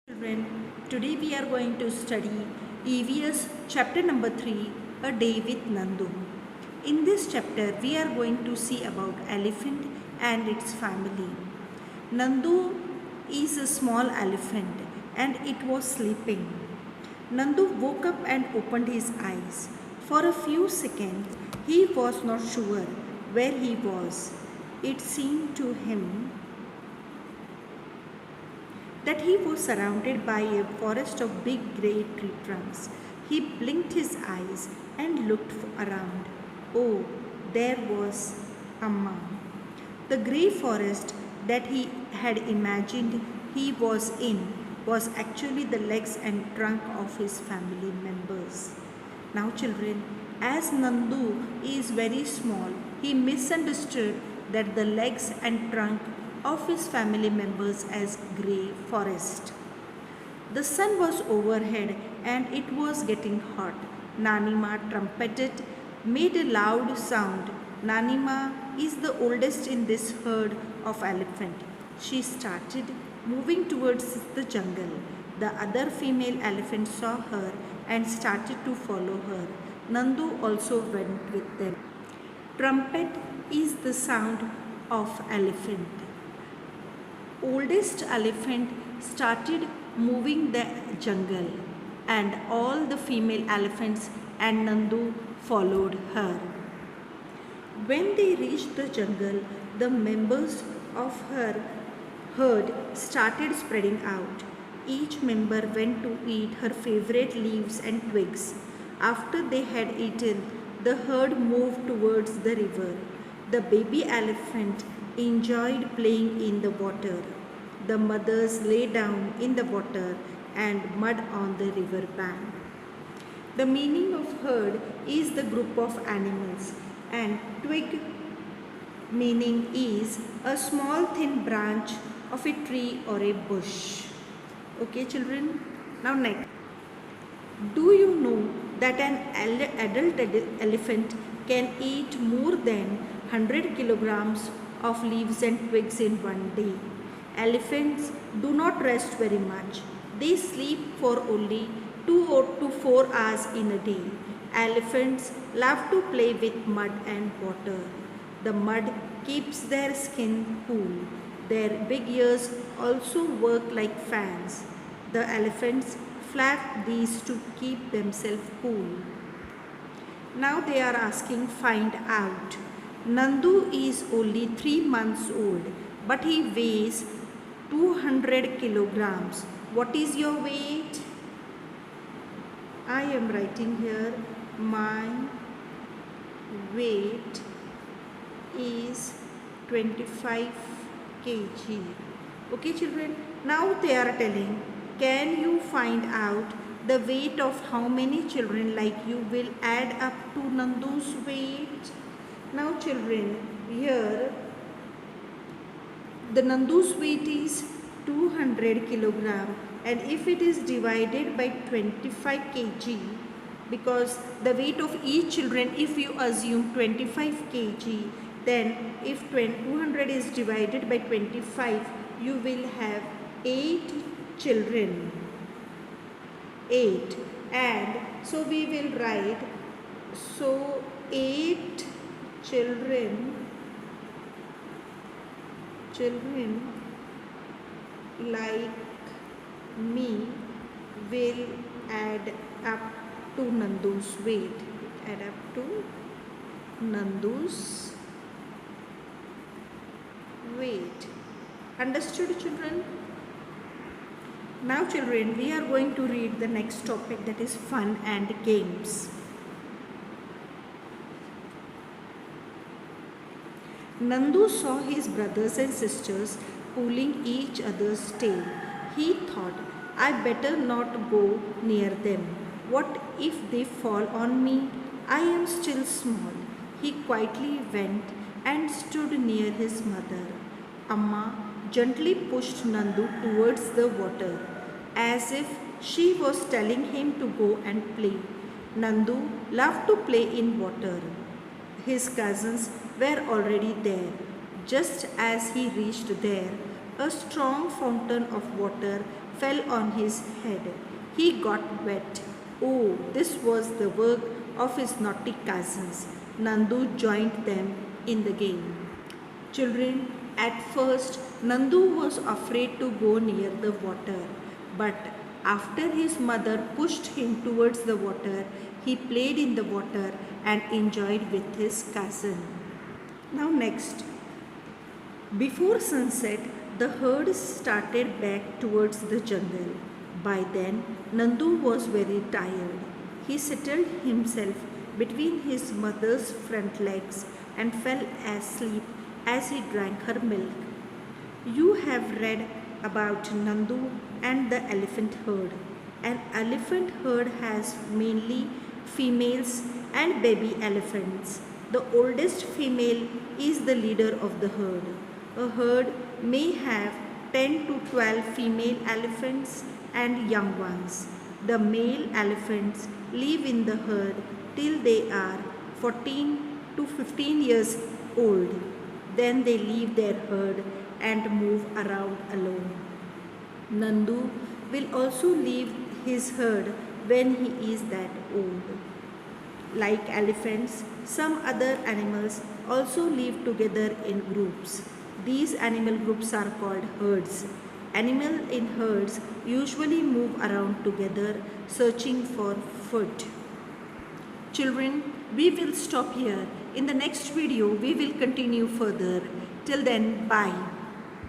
Children, today we are going to study EVS chapter number 3, A Day with Nandu. In this chapter, we are going to see about elephant and its family. Nandu is a small elephant and it was sleeping. Nandu woke up and opened his eyes. For a few seconds, he was not sure where he was. It seemed to him that he was surrounded by a forest of big grey tree trunks. He blinked his eyes and looked around. Oh, there was Amma. The grey forest that he had imagined he was in was actually the legs and trunk of his family members. Now, children, as Nandu is very small, he misunderstood that the legs and trunk of his family members as grey forest. The sun was overhead and it was getting hot. Nanima trumpeted, made a loud sound. Nanima is the oldest in this herd of elephant. She started moving towards the jungle. The other female elephant saw her and started to follow her. Nandu also went with them. Trumpet is the sound of elephant. Oldest elephant started moving the jungle and all the female elephants and Nandu followed her. When they reached the jungle, the members of her herd started spreading out. Each member went to eat her favorite leaves and twigs. After they had eaten, the herd moved towards the river. The baby elephant enjoyed playing in the water. The mothers lay down in the water and mud on the river bank. The meaning of herd is the group of animals, and twig meaning is a small thin branch of a tree or a bush. Okay, children? Now next. Do you know that an adult elephant can eat more than 100 kilograms of leaves and twigs in one day? Elephants do not rest very much. They sleep for only 2 to 4 hours in a day. Elephants love to play with mud and water. The mud keeps their skin cool. Their big ears also work like fans. The elephants flap these to keep themselves cool. Now they are asking, find out. Nandu is only 3 months old, but he weighs 200 kilograms. What is your weight? I am writing here, my weight is 25 kg. Okay, children, now they are telling, can you find out the weight of how many children like you will add up to Nandu's weight? Now, children, here the Nandu's weight is 200 kilogram, and if it is divided by 25 kg, because the weight of each children, if you assume 25 kg, then if 200 is divided by 25, you will have 8 children. 8, and so we will write, so 8 children like me will add up to Nandu's weight. Add up to Nandu's weight. Understood, children? Now, children, we are going to read the next topic, that is fun and games. Nandu saw his brothers and sisters pulling each other's tail. He thought, I better not go near them. What if they fall on me? I am still small. He quietly went and stood near his mother. Amma gently pushed Nandu towards the water, as if she was telling him to go and play. Nandu loved to play in water. His cousins were already there. Just as he reached there, a strong fountain of water fell on his head. He got wet. Oh, this was the work of his naughty cousins. Nandu joined them in the game. Children, at first Nandu was afraid to go near the water, but after his mother pushed him towards the water, he played in the water and enjoyed with his cousin. Now, next, before sunset, the herd started back towards the jungle. By then, Nandu was very tired. He settled himself between his mother's front legs and fell asleep as he drank her milk. You have read about Nandu and the elephant herd. An elephant herd has mainly females and baby elephants. The oldest female is the leader of the herd. A herd may have 10 to 12 female elephants and young ones. The male elephants live in the herd till they are 14 to 15 years old. Then they leave their herd and move around alone. Nandu will also leave his herd when he is that old. Like elephants, some other animals also live together in groups. These animal groups are called herds. Animals in herds usually move around together searching for food. Children, we will stop here. In the next video, we will continue further. Till then, bye.